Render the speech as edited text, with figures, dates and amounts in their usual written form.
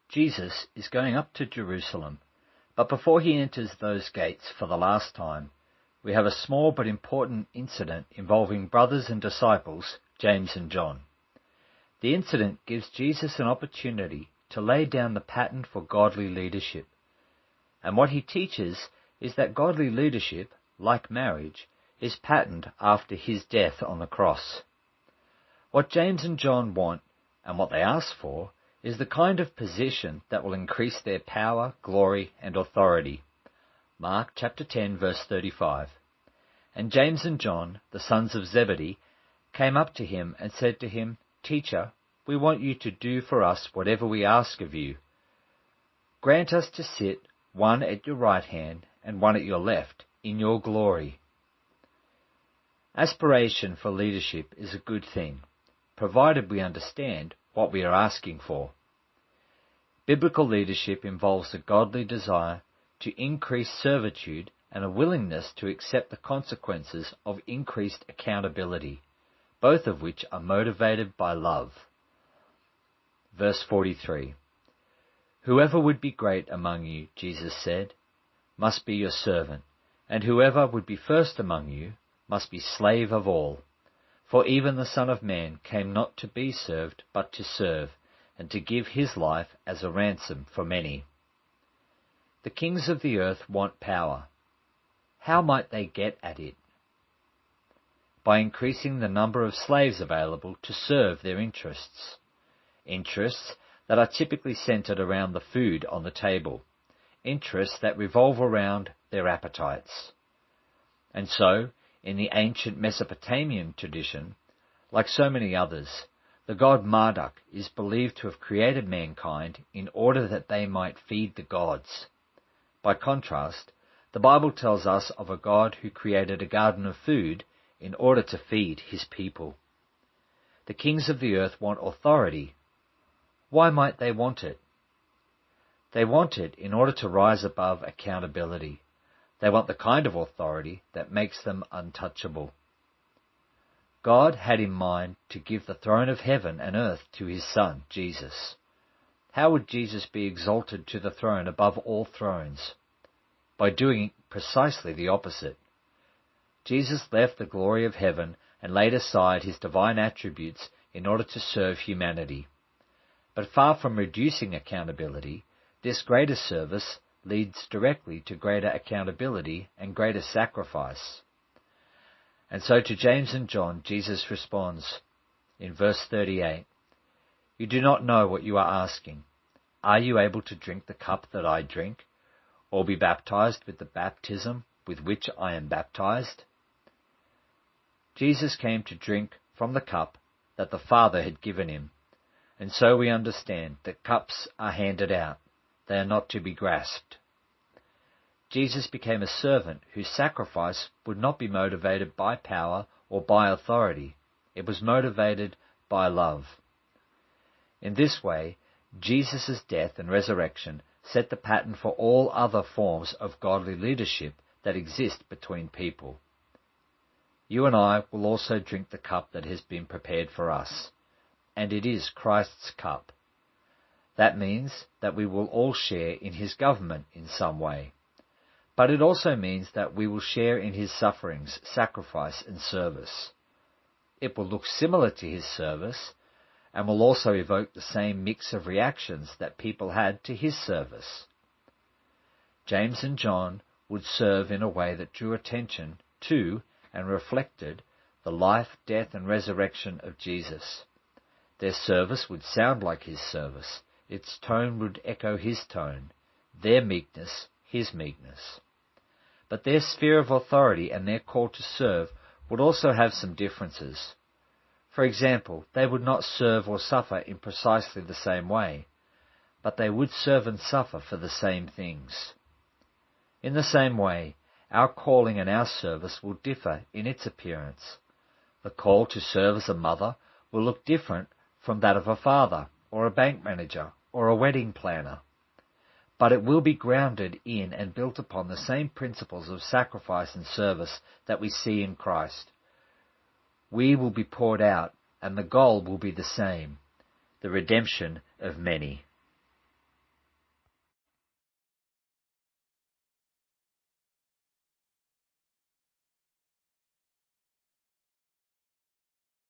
Jesus is going up to Jerusalem, but before he enters those gates for the last time, we have a small but important incident involving brothers and disciples, James and John. The incident gives Jesus an opportunity to lay down the pattern for godly leadership. And what he teaches is that godly leadership, like marriage, is patterned after his death on the cross. What James and John want, and what they ask for, is the kind of position that will increase their power, glory, and authority. Mark chapter 10, verse 35. And James and John, the sons of Zebedee, came up to him and said to him, "Teacher, we want you to do for us whatever we ask of you. Grant us to sit, one at your right hand and one at your left, in your glory." Aspiration for leadership is a good thing, provided we understand what we are asking for. Biblical leadership involves a godly desire to increase servitude and a willingness to accept the consequences of increased accountability, both of which are motivated by love. Verse 43. "Whoever would be great among you," Jesus said, "must be your servant, and whoever would be first among you must be slave of all. For even the Son of Man came not to be served, but to serve, and to give his life as a ransom for many." The kings of the earth want power. How might they get at it? By increasing the number of slaves available to serve their interests. Interests that are typically centered around the food on the table. Interests that revolve around their appetites. And so, in the ancient Mesopotamian tradition, like so many others, the god Marduk is believed to have created mankind in order that they might feed the gods. By contrast, the Bible tells us of a God who created a garden of food in order to feed his people. The kings of the earth want authority. Why might they want it? They want it in order to rise above accountability. They want the kind of authority that makes them untouchable. God had in mind to give the throne of heaven and earth to his Son, Jesus. How would Jesus be exalted to the throne above all thrones? By doing precisely the opposite. Jesus left the glory of heaven and laid aside his divine attributes in order to serve humanity. But far from reducing accountability, this greater service leads directly to greater accountability and greater sacrifice. And so to James and John, Jesus responds in verse 38, "You do not know what you are asking. Are you able to drink the cup that I drink, or be baptized with the baptism with which I am baptized?" Jesus came to drink from the cup that the Father had given him, and so we understand that cups are handed out. They are not to be grasped. Jesus became a servant whose sacrifice would not be motivated by power or by authority. It was motivated by love. In this way, Jesus' death and resurrection set the pattern for all other forms of godly leadership that exist between people. You and I will also drink the cup that has been prepared for us, and it is Christ's cup. That means that we will all share in his government in some way. But it also means that we will share in his sufferings, sacrifice, and service. It will look similar to his service, and will also evoke the same mix of reactions that people had to his service. James and John would serve in a way that drew attention to and reflected the life, death, and resurrection of Jesus. Their service would sound like his service. Its tone would echo his tone, their meekness, his meekness. But their sphere of authority and their call to serve would also have some differences. For example, they would not serve or suffer in precisely the same way, but they would serve and suffer for the same things. In the same way, our calling and our service will differ in its appearance. The call to serve as a mother will look different from that of a father, or a bank manager, or a wedding planner. But it will be grounded in and built upon the same principles of sacrifice and service that we see in Christ. We will be poured out, and the goal will be the same, the redemption of many.